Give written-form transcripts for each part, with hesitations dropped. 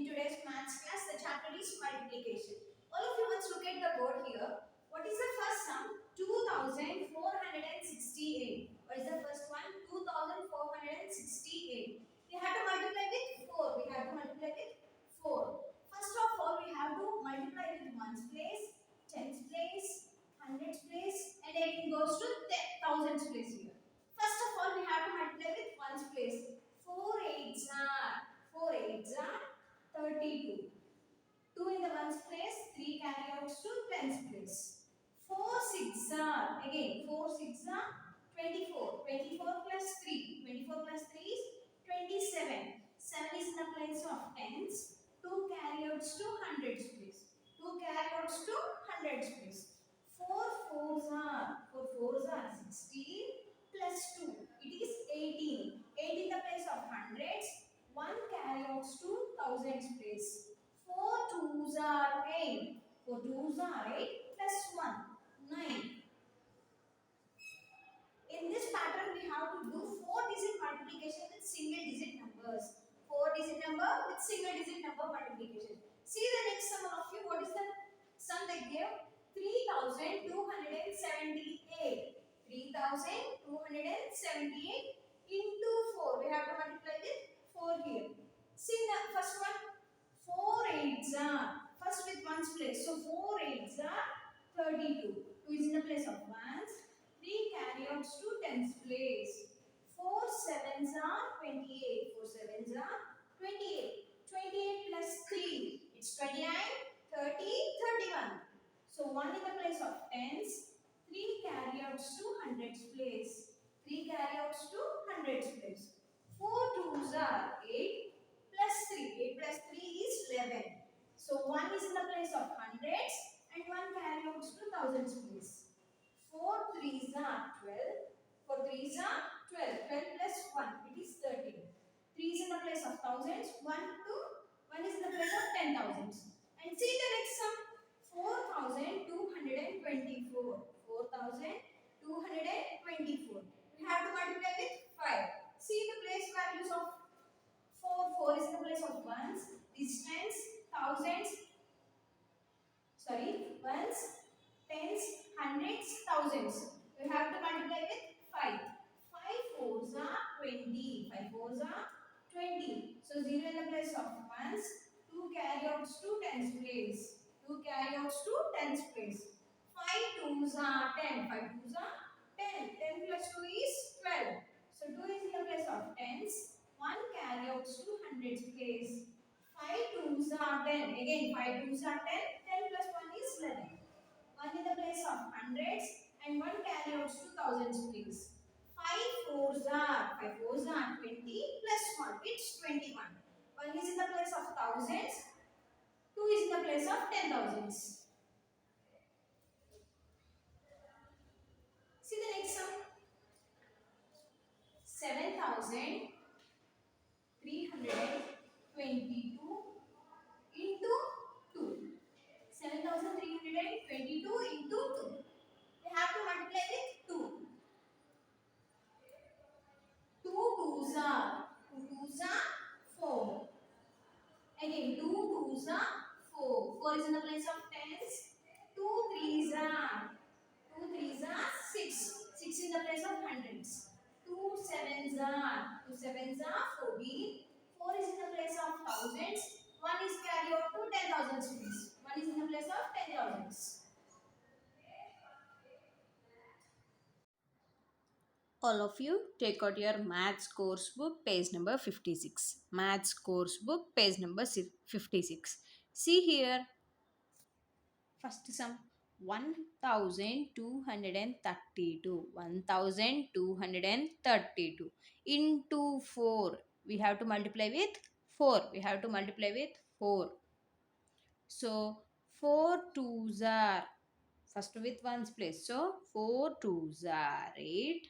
in today's maths class. The chapter is multiplication. All of you let's look at the board here. What is the first sum? 2468. What is the first one? 2468. We have to multiply with 4. We have to multiply with 4. First of all, we have to multiply with ones place, tens place, hundreds place, and then it goes to thousands place here. First of all, we have to multiply with ones place. 4 eights are 32. 2 in the ones place, 3 carry out to tens place. 4 6 are again 4 6 are 24. 24 plus 3. 24 plus 3 is 27. 7 is in the place of tens. 2 carry out to hundreds place. 2 carry out to hundreds place. 4 fours are 16 plus 2. It is 18. 8 in the place of hundreds. 1 carry out to thousands place. 4 twos are 8. 4 twos are 8 plus 1. 9. In this pattern, we have to do 4-digit multiplication with single-digit numbers. 4-digit number with single-digit number multiplication. See the next sum of you. What is the sum they gave? 3278. 3278 into 4. We have to multiply with 4 here. See the first one. 4 eights are first with ones place. So 4 eights are 32. 2 is in the place of ones. 3 carry out to tens place. 4 sevens are 28. 4 sevens are 28. 28 plus 3. It's 29, 30, 31. So 1 in the place of tens. 3 carry out to hundreds place. 3 carry out to hundreds place. 4 twos are 8 plus 3. 8 plus 3 is 11. So 1 is in the place of hundreds and 1 carry out to thousands place. 4 threes are 12. 4 threes are 12. 12 plus 1, it is 13. 3 is in the place of thousands. 1 is in the place of 10,000s. And see the next sum. 4,224. 4,224. We have to multiply with 5. See the place values of 4. 4 is in the place of ones, distance, thousands, ones, tens, hundreds, thousands. We have to multiply with 5. 5 fours are 20. 5 fours are 20. So 0 in the place of ones. 2 carry out to tens place. 2 carry out to tens place. 5 twos are 10. 5 twos are 10. 10 plus 2 is 12. So 2 is in the place of tens. 1 carry out to hundreds place. 5 twos are 10. Again 5 twos are 10. 10 plus 1 is 11. 1 in the place of hundreds and 1 carry out to thousands place. 5 fours are 20 plus 1. It's 21. 1 is in the place of thousands. 2 is in the place of 10,000s. See the next sum. 7,322 into 2. 7,322 into 2. We have to multiply with 2. 2 twos are 4. Again 2 twos are 4. 4 is in the place of tens. 2 threes are 6. 6 in the place of hundreds. 2 sevens are 14. 4 is in the place of thousands. 1 is carried out to 10,000s place. 1 is in the place of 10,000s. All of you take out your maths course book page number 56. Maths course book page number 56. See here. First sum 1232. 1232 into 4. We have to multiply with 4. We have to multiply with 4. So 4 twos are first with ones place. So 4 twos are 8.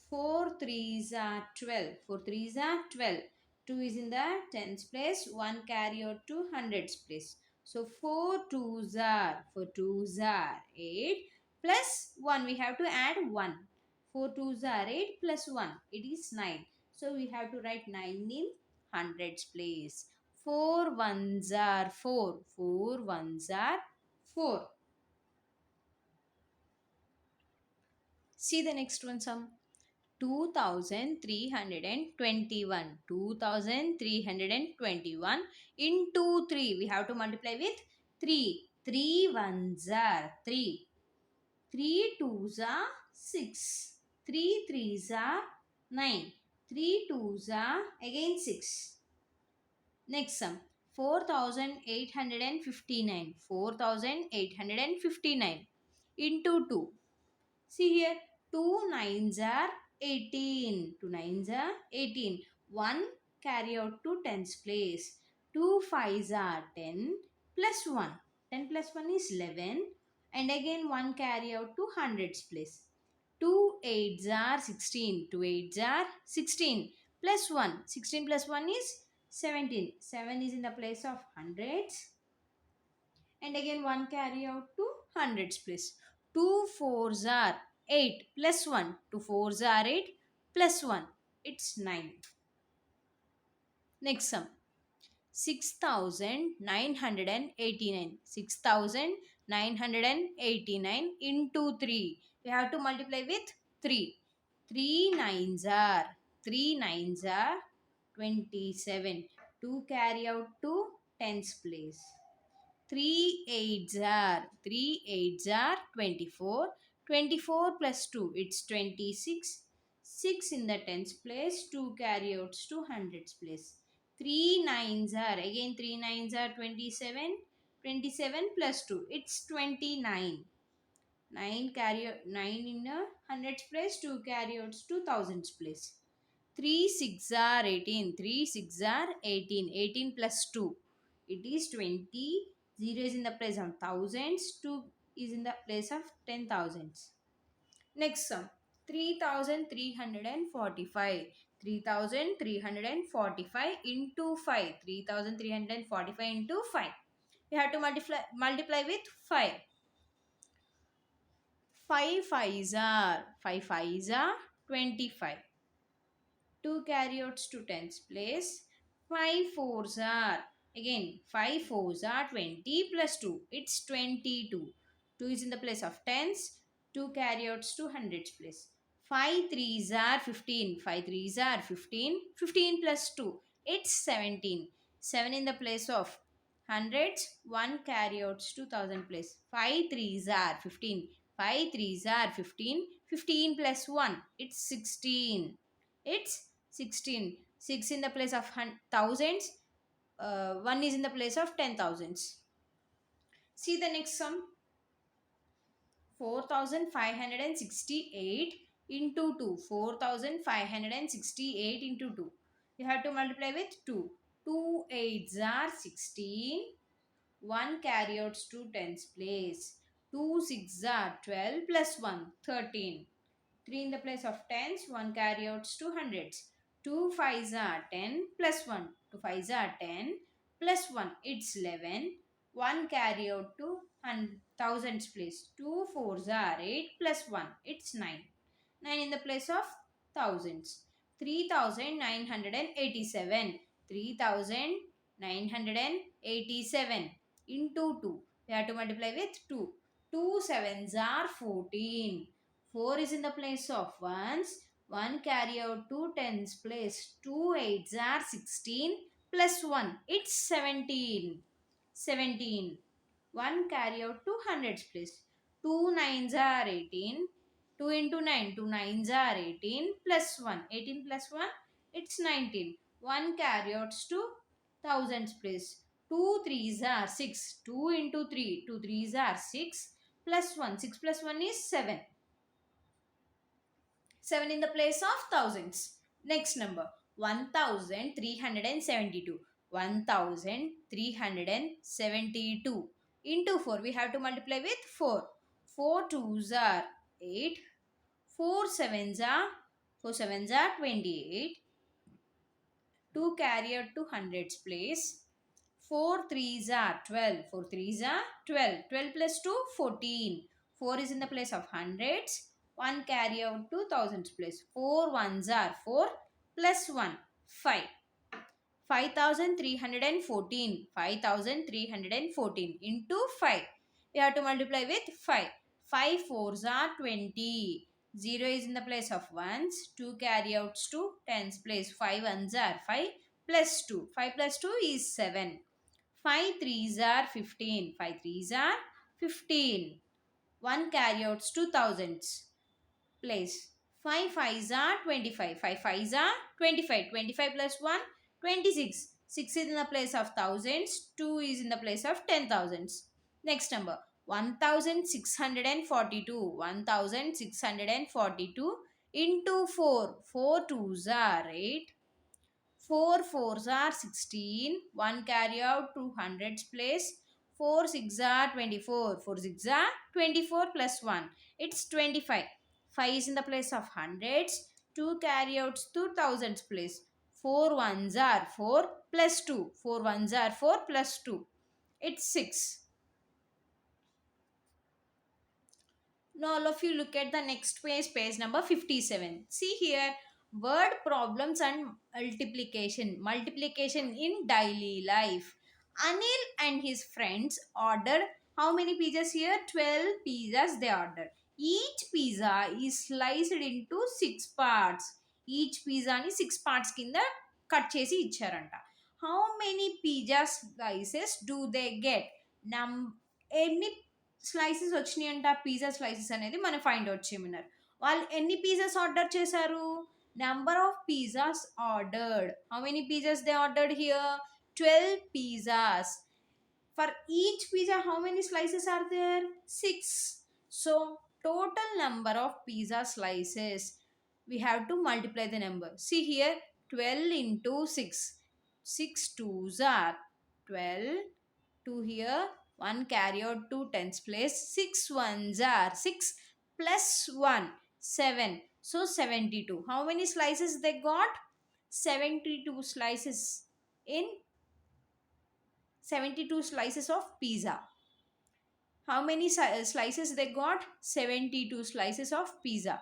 4 threes are 12. 4 threes are 12. 2 is in the tens place. 1 carry out to hundreds place. So 4 twos are 8 plus 1. We have to add 1. 4 twos are 8 plus 1. It is 9. So we have to write 9 in hundreds place. 4 ones are 4. 4 ones are 4. See the next one sum. 2321. 2321 into 3. We have to multiply with 3. 3 ones are 3. 3 twos are 6. 3 threes are 9. 3 twos are again 6. Next sum. 4859. 4859 into 2. See here, 2 nines are 18. 2 nines are 18. 1 carry out to tens place. 2 fives are 10 plus 1. 10 plus 1 is 11. And again 1 carry out to hundreds place. 2 eights are 16. 2 eights are 16 plus 1. 16 plus 1 is 17. 7 is in the place of hundreds. And again 1 carry out to hundreds place. 2 fours are 8 plus 1. 2 fours are 8 plus 1. It's 9. Next sum. 6989. 6989 into 3. We have to multiply with 3. 3 nines are 27. 2 carry out to tens place. 3 eights are 24. 24 plus 2, it's 26. 6 in the tens place, 2 carry outs to hundreds place. 3 nines are, again 3 nines are 27. 27 plus 2, it's 29. 9 in a hundreds place, 2 carry outs to thousands place. 3 6 are 18. 3 6 are 18. 18 plus 2. It is 20. 0 is in the place of thousands. 2 is in the place of 10,000s. Next sum. 3345. 3345 into 5. 3345 into 5. We have to multiply with 5. 5 5s are 25. 2 carry outs to tens place. 5 fours are, again 5 fours are 20 plus 2. It's 22. 2 is in the place of tens. 2 carry outs to hundreds place. 5 threes are 15. 5 threes are 15. 15 plus 2. It's 17. 7 in the place of hundreds. 1 carry outs to thousand place. 5 threes are 15. 5 threes are 15. 15 plus 1. It's 16. It's 16. 6 in the place of thousands. 1 is in the place of 10,000s. See the next sum. 4568 into 2. 4568 into 2. You have to multiply with 2. 2 eights are 16. 1 carry outs to tens place. 2 6 are 12 plus 1 13. 3 in the place of tens, 1 carry outs to hundreds. 2 5s are 10 plus 1. 2 5s are 10 plus 1. It's 11. 1 carry out to thousands place. 2 4s are 8 plus 1. It's 9. 9 in the place of thousands. 3987. 3987 into 2. We have to multiply with 2. 2 sevens are 14. 4 is in the place of ones. 1 carry out to tens place. 2 eights are 16 plus 1. It's 17. 17. 1 carry out to hundreds place. 2 nines are 18. 2 into 9. 2 nines are 18 plus 1. 18 plus 1. It's 19. 1 carry outs to thousands place. 2 threes are 6. 2 into 3. 2 threes are 6 plus 1. 6 plus 1 is 7. 7 in the place of thousands. Next number. 1372. 1372 into 4. We have to multiply with 4. 4 twos are 8. 4 sevens are 28. 2 carry out to hundreds place. 4 threes are 12. 4 threes are 12. 12 plus 2, 14. 4 is in the place of hundreds. 1 carry out to thousands place. 4 ones are 4 plus 1, 5. 5314. 5314 into 5. We have to multiply with 5. 5 fours are 20. 0 is in the place of ones. 2 carry outs to tens place. 5 ones are 5 plus 2. 5 plus 2 is 7. 5 threes are 15. 5 threes are 15. 1 carry outs to thousands place. 5 fives are 25. 5 fives are 25. 25 plus 1, 26. 6 is in the place of thousands. 2 is in the place of 10,000s. Next number 1642. 1642 into 4. 4 twos are 8. 4 fours are 16. 1 carry out to hundreds place. 4 six are 24. 4 six are 24 plus 1. It's 25. 5 is in the place of hundreds. 2 carry outs to thousands place. 4 ones are 4 plus 2. 4 ones are 4 plus 2. It's 6. Now all of you look at the next page, page number 57. See here, word problems and multiplication. Multiplication in daily life. Anil and his friends ordered how many pizzas here? 12 pizzas they ordered. Each pizza is sliced into 6 parts. Each pizza ni 6 parts kinda cut chesi ఇచ్చారంట. How many pizza slices do they get? ఎన్ని slices వచ్చినాయంట pizza slices అనేది మనం find out చేయమన్నారు. వాళ్ళు ఎన్ని pizzas order చేశారు? Number of pizzas ordered. How many pizzas they ordered here? 12 pizzas. For each pizza, how many slices are there? 6. So, total number of pizza slices. We have to multiply the number. See here, 12 into 6. 6 twos are 12. 2 here. 1 carry out to tens place. 6 ones are 6 plus 1. 7. So, 72. How many slices they got? 72 slices in 72 slices of pizza. How many slices they got? 72 slices of pizza.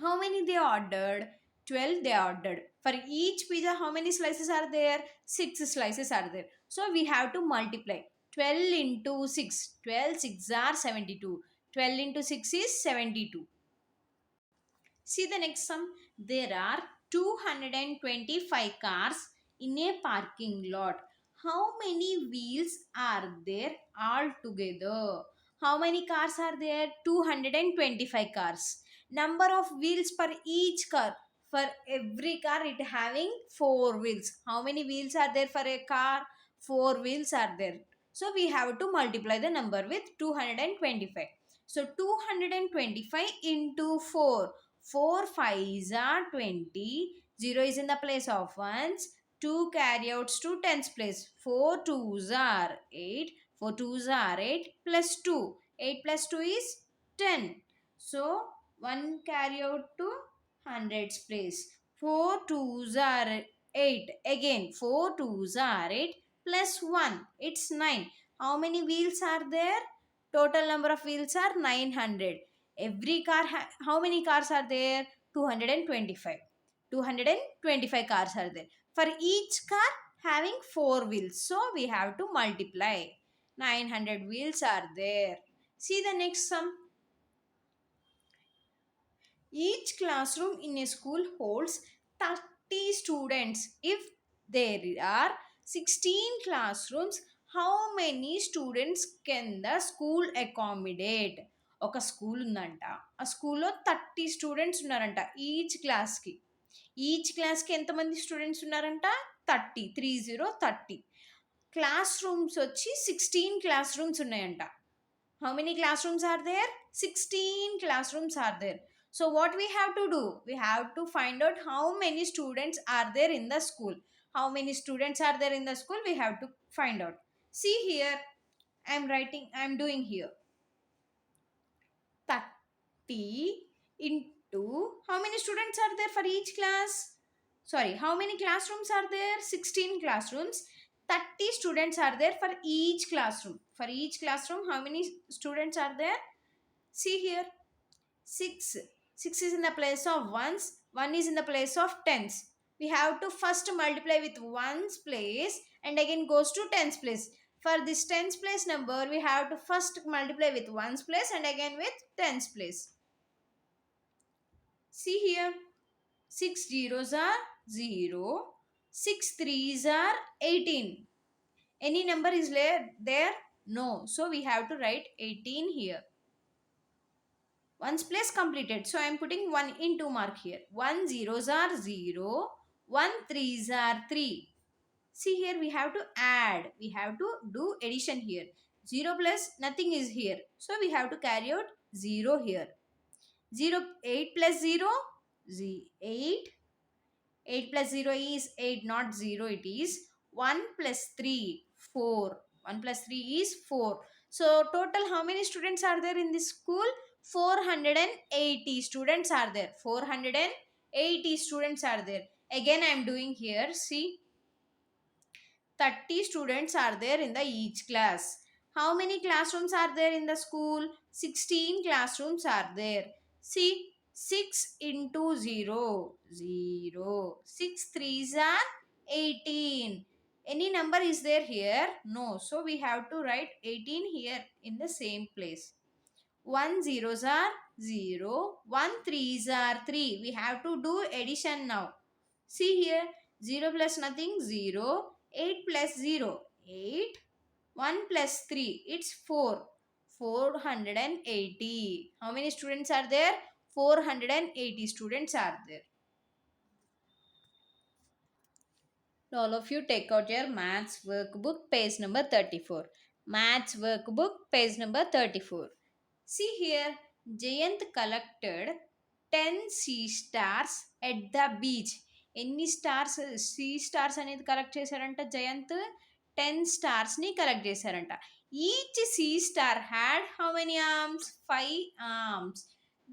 How many they ordered? 12 they ordered. For each pizza, how many slices are there? 6 slices are there. So we have to multiply. 12 into 6. 12 6 are 72. 12 into 6 is 72. See the next sum. There are 225 cars in a parking lot. How many wheels are there altogether? How many cars are there? 225 cars. Number of wheels per each car. For every car it having 4 wheels. How many wheels are there for a car? 4 wheels are there. So we have to multiply the number with 225. So 225 into 4. 4 5s are 20. 0 is in the place of ones. 2 carry outs to tens place. 4 twos are 8. 4 twos are 8 plus 2. 8 plus 2 is 10. So 1 carry out to hundreds place. 4 twos are 8. Again 4 twos are 8 plus 1. It's 9. How many wheels are there? Total number of wheels are 900. Every car, how many cars are there? 225. 225 cars are there. For each car having 4 wheels. So we have to multiply. 900 wheels are there. See the next sum. Each classroom in a school holds 30 students. If there are 16 classrooms, how many students can the school accommodate? ఒక school ఉందంట. ఆ స్కూల్లో 30 students ఉన్నారంట each క్లాస్కి. Each క్లాస్కి ఎంతమంది students ఉన్నారంట? 30. 30. Class rooms వచ్చి 16 క్లాస్ రూమ్స్ ఉన్నాయంట. How many classrooms are there? 16 classrooms are there. So what we have to do? We have to find out how many students are there in the school. How many students are there in the school? We have to find out. See here, I am doing here. 30 into, how many students are there for each class? Sorry, how many classrooms are there? 16 classrooms. 30 students are there for each classroom. For each classroom, how many students are there? See here, 6. 6 is in the place of ones. 1 is in the place of tens. we have to first multiply with ones place and again goes to tens place. For this tens place number, we have to first multiply with ones place and again with tens place. See here, 6 zeros are 0, 6 threes are 18. Any number is there? No. So we have to write 18 here. Ones place completed. So I am putting 1 into mark here. 1 zeros are 0, 1 threes are 3. See here, we have to add. We have to do addition here. 0 plus nothing is here. So we have to carry out 0 here. 8 plus 0, 8. 8 plus 0 is 8, not 0 it is. 1 plus 3, 4. 1 plus 3 is 4. So total how many students are there in this school? 480 students are there. 480 students are there. Again I am doing here, see. 30 students are there in the each class. How many classrooms are there in the school? 16 classrooms are there. See, 6 into 0, 0. 6 threes are 18. Any number is there here? No. So we have to write 18 here in the same place. 1 zeros are 0. 1 threes are 3. We have to do addition now. See here, 0 plus nothing, 0. 8 plus 0, 8. 1 plus 3, it's 4. 480. How many students are there? 480 students are there. All of you take out your maths workbook, page number 34. Maths workbook, page number 34. See here, Jayant collected 10 sea stars at the beach. ఎన్ని stars see stars అనేది collect చేశారంట Jayant? 10 స్టార్స్ని collect చేశారంట. Each sea star had how many arms? 5 arms.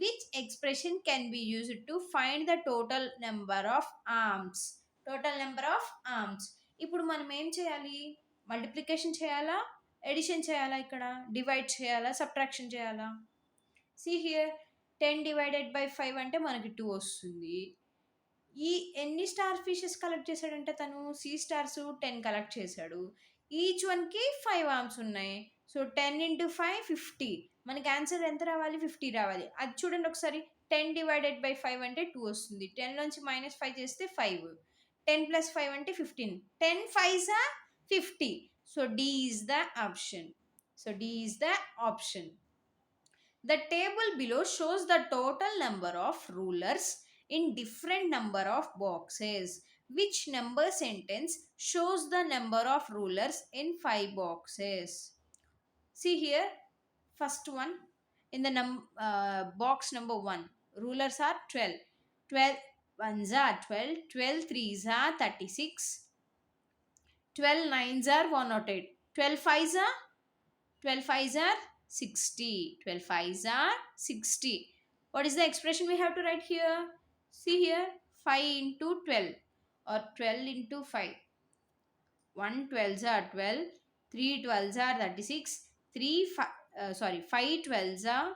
Which expression can be used to find the total number of arms? Total number of arms. ఇప్పుడు మనం ఏం చేయాలి? Multiplication చేయాలా, edition చేయాలా, ఇక్కడ డివైడ్ చేయాలా, సబ్ట్రాక్షన్ చేయాలా? See here, 10 divided by 5 అంటే మనకి 2 వస్తుంది. ఈ ఎన్ని స్టార్ ఫిషెస్ కలెక్ట్ చేశాడంటే తను? సీ స్టార్స్ 10 కలెక్ట్ చేశాడు. ఈచ్ వన్కి 5 ఆర్మ్స్ ఉన్నాయి. So 10 into 5, 50. మనకి ఆన్సర్ ఎంత రావాలి? 50 రావాలి. అది చూడండి ఒకసారి. 10 divided by 5 అంటే 2 వస్తుంది. 10 నుంచి -5 చేస్తే 5. 10 plus 5 అంటే 15. 10 5s are 50. So D is the option. So D is the option. The table below shows the total number of rulers in different number of boxes. Which number sentence shows the number of rulers in 5 boxes? See here, first one in the box number 1, rulers are 12. 12 ones are 12, 12 threes are 36, 12 nines are 108, 12 fives are 60. 12 fives are 60. What is the expression we have to write here? See here, 5 into 12 or 12 into 5. 1 12s are 12, 3 12s are 36, 5 12s are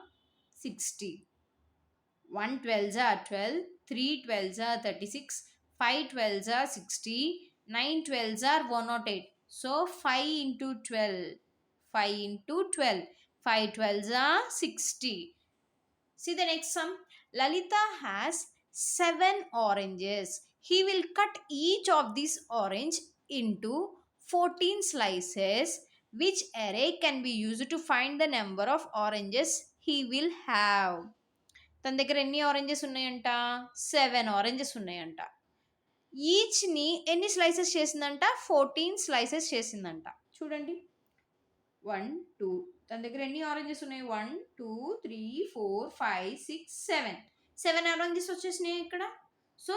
60. 1 12s are 12, 3 12s are 36, 5 12s are 60, 9 12s are 108. So 5 into 12. 5 into 12. 5 12s are 60. See the next sum. Lalita has 7 oranges. He will cut each of these orange into 14 slices. Which array can be used to find the number of oranges he will have? తన దగ్గర ఎన్ని oranges ఉన్నాయంట? 7 oranges ఉన్నాయంట. ఈచ్ని ఎన్ని slices చేసిందంట? 14 slices చేసిందంట. చూడండి, 1 2. తన దగ్గర ఎన్ని ఆరెంజెస్ ఉన్నాయి? 1 2 3 4 5 6 7. 7 ఆరెంజెస్ వచ్చేసినాయి ఇక్కడ. సో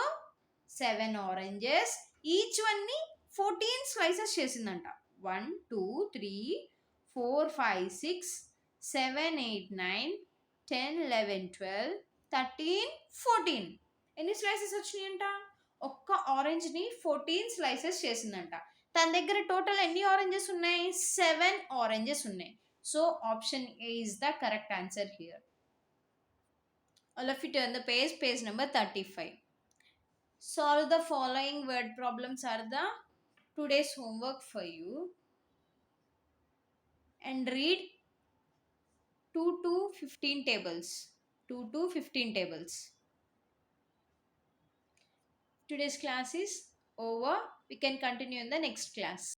7 ఆరెంజెస్, ఈచ్ వన్ని 14 స్లైసెస్ చేసిందంట. 1 2 3 4 5 6 7 8 9 10 11 12 13 14. ఎన్ని స్లైసెస్ వచ్చినాయంట? ఒక్క ఆరెంజ్ని 14 స్లైసెస్ చేసిందంట. తన దగ్గర టోటల్ ఎన్ని ఆరెంజెస్ ఉన్నాయి? 7 ఆరెంజెస్ ఉన్నాయి. So option A is the correct answer here. All of you turn the page number 35. Solve the following word problems are the today's homework for you. And read 2 to 15 tables. 2 to 15 tables. Today's class is over. We can continue in the next class.